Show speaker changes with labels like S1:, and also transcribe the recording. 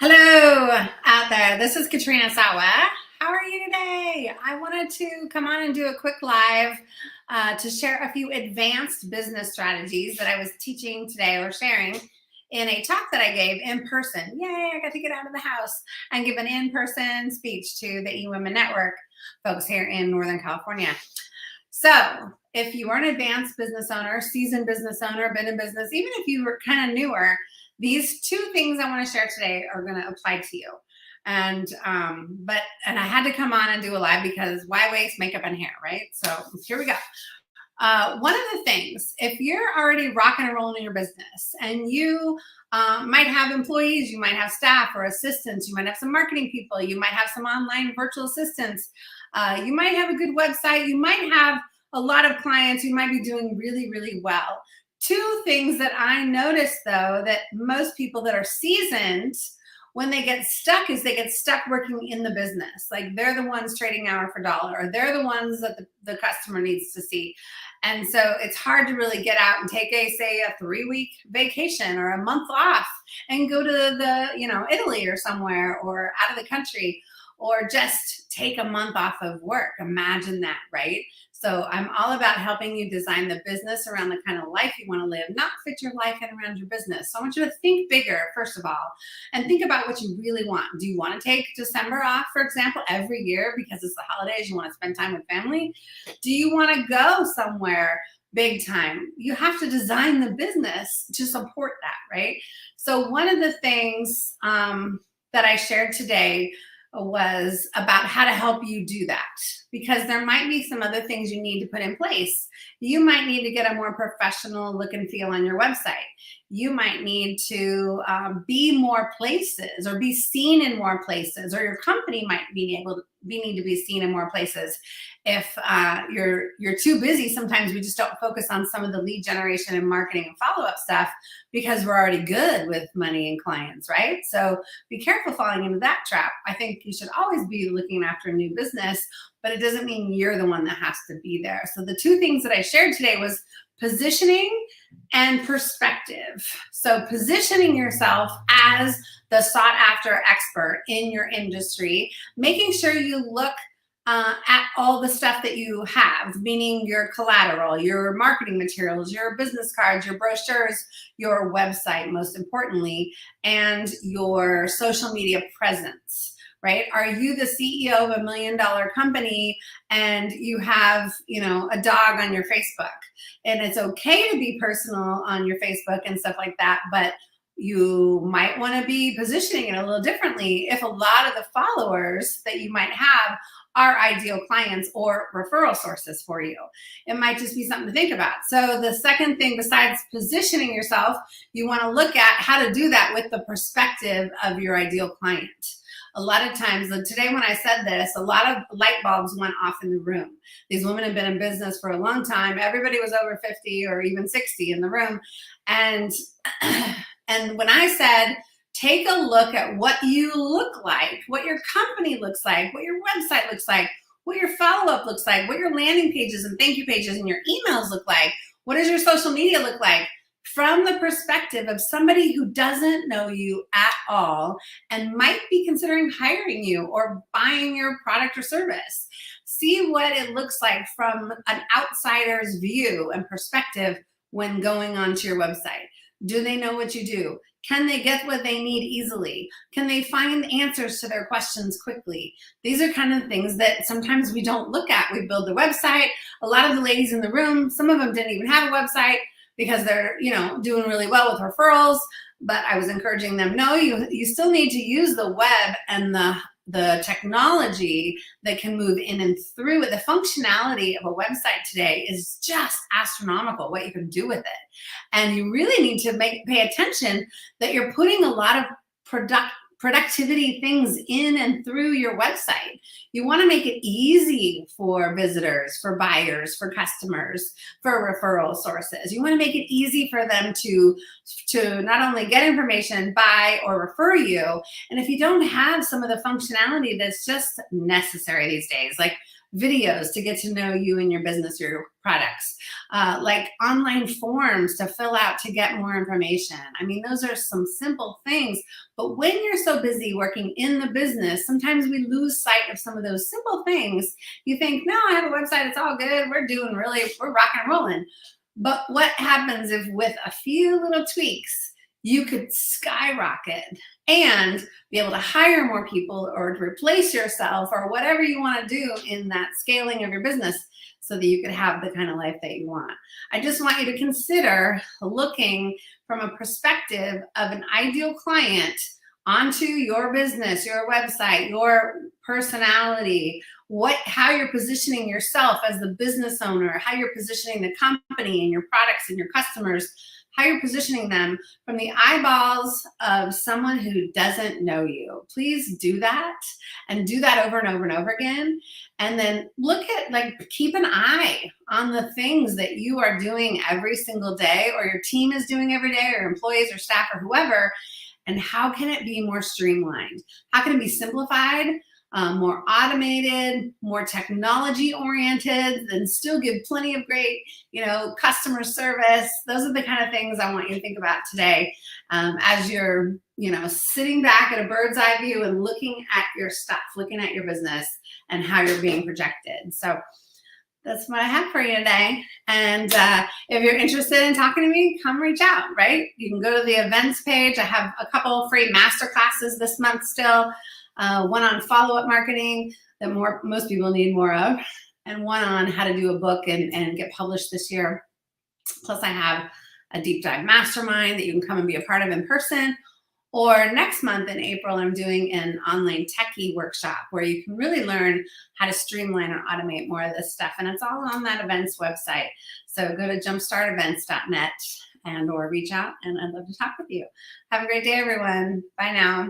S1: Hello out there. This is Katrina Sawa. How are you today? I wanted to come on and do a quick live to share a few advanced business strategies that I was teaching today or sharing in a talk that I gave in person. Yay, I got to get out of the house and give an in-person speech to the eWomen Network folks here in Northern California. So if you are an advanced business owner, seasoned business owner, been in business, even if you were kind of newer, these two things I want to share today are going to apply to you. And I had to come on and do a live because why waste makeup and hair, right? So here we go. One of the things, if you're already rocking and rolling in your business and you might have employees, you might have staff or assistants, you might have some marketing people, you might have some online virtual assistants, you might have a good website, you might have a lot of clients, you might be doing really, really well. Two things that I noticed though, that most people that are seasoned, when they get stuck is they get stuck working in the business. Like they're the ones trading hour for dollar, or they're the ones that the customer needs to see. And so it's hard to really get out and take say a 3-week vacation or a month off and go to Italy or somewhere or out of the country, or just take a month off of work. Imagine that, right? So I'm all about helping you design the business around the kind of life you want to live, not fit your life in around your business. So I want you to think bigger, first of all, and think about what you really want. Do you want to take December off, for example, every year because it's the holidays, you want to spend time with family? Do you want to go somewhere big time? You have to design the business to support that, right? So one of the things that I shared today was about how to help you do that, because there might be some other things you need to put in place. You might need to get a more professional look and feel on your website. You might need to be more places or be seen in more places, or your company might need to be seen in more places. If you're too busy, sometimes we just don't focus on some of the lead generation and marketing and follow-up stuff because we're already good with money and clients, right? So be careful falling into that trap. I think you should always be looking after a new business, but it doesn't mean you're the one that has to be there. So the two things that I shared today was positioning and perspective. So positioning yourself as the sought after expert in your industry, making sure you look at all the stuff that you have, meaning your collateral, your marketing materials, your business cards, your brochures, your website, most importantly, and your social media presence. Right? Are you the CEO of $1 million company and you have, a dog on your Facebook? And it's okay to be personal on your Facebook and stuff like that, but you might want to be positioning it a little differently if a lot of the followers that you might have are ideal clients or referral sources for you. It might just be something to think about. So the second thing, besides positioning yourself, you want to look at how to do that with the perspective of your ideal client. A lot of times, today when I said this, a lot of light bulbs went off in the room. These women have been in business for a long time. Everybody was over 50 or even 60 in the room. And when I said, take a look at what you look like, what your company looks like, what your website looks like, what your follow-up looks like, what your landing pages and thank you pages and your emails look like, what does your social media look like? From the perspective of somebody who doesn't know you at all and might be considering hiring you or buying your product or service. See what it looks like from an outsider's view and perspective when going onto your website. Do they know what you do? Can they get what they need easily? Can they find answers to their questions quickly? These are kind of things that sometimes we don't look at. We build the website. A lot of the ladies in the room, some of them didn't even have a website because they're, doing really well with referrals. But I was encouraging them, no, you still need to use the web and the technology that can move in and through it. The functionality of a website today is just astronomical, what you can do with it. And you really need to pay attention that you're putting a lot of productivity things in and through your website. You want to make it easy for visitors, for buyers, for customers, for referral sources. You want to make it easy for them to not only get information, buy, or refer you. And if you don't have some of the functionality that's just necessary these days, like videos to get to know you and your business or your products, like online forms to fill out to get more information. I mean, those are some simple things, but when you're so busy working in the business, sometimes we lose sight of some of those simple things. You think, no, I have a website, it's all good, we're rocking and rolling. But what happens if with a few little tweaks, you could skyrocket and be able to hire more people or to replace yourself or whatever you want to do in that scaling of your business so that you could have the kind of life that you want. I just want you to consider looking from a perspective of an ideal client onto your business, your website, your personality, how you're positioning yourself as the business owner, how you're positioning the company and your products and your customers, how you're positioning them from the eyeballs of someone who doesn't know you. Please do that and do that over and over and over again. And then keep an eye on the things that you are doing every single day or your team is doing every day or employees or staff or whoever. And how can it be more streamlined? How can it be simplified, more automated, more technology oriented, and still give plenty of great, customer service? Those are the kind of things I want you to think about today as you're, sitting back at a bird's eye view and looking at your stuff, looking at your business and how you're being projected. So that's what I have for you today. And if you're interested in talking to me, come reach out, right? You can go to the events page. I have a couple of free master classes this month still. One on follow-up marketing that most people need more of, and one on how to do a book and get published this year. Plus I have a deep dive mastermind that you can come and be a part of in person. Or next month in April, I'm doing an online techie workshop where you can really learn how to streamline or automate more of this stuff. And it's all on that events website. So go to jumpstartevents.net or reach out, and I'd love to talk with you. Have a great day, everyone. Bye now.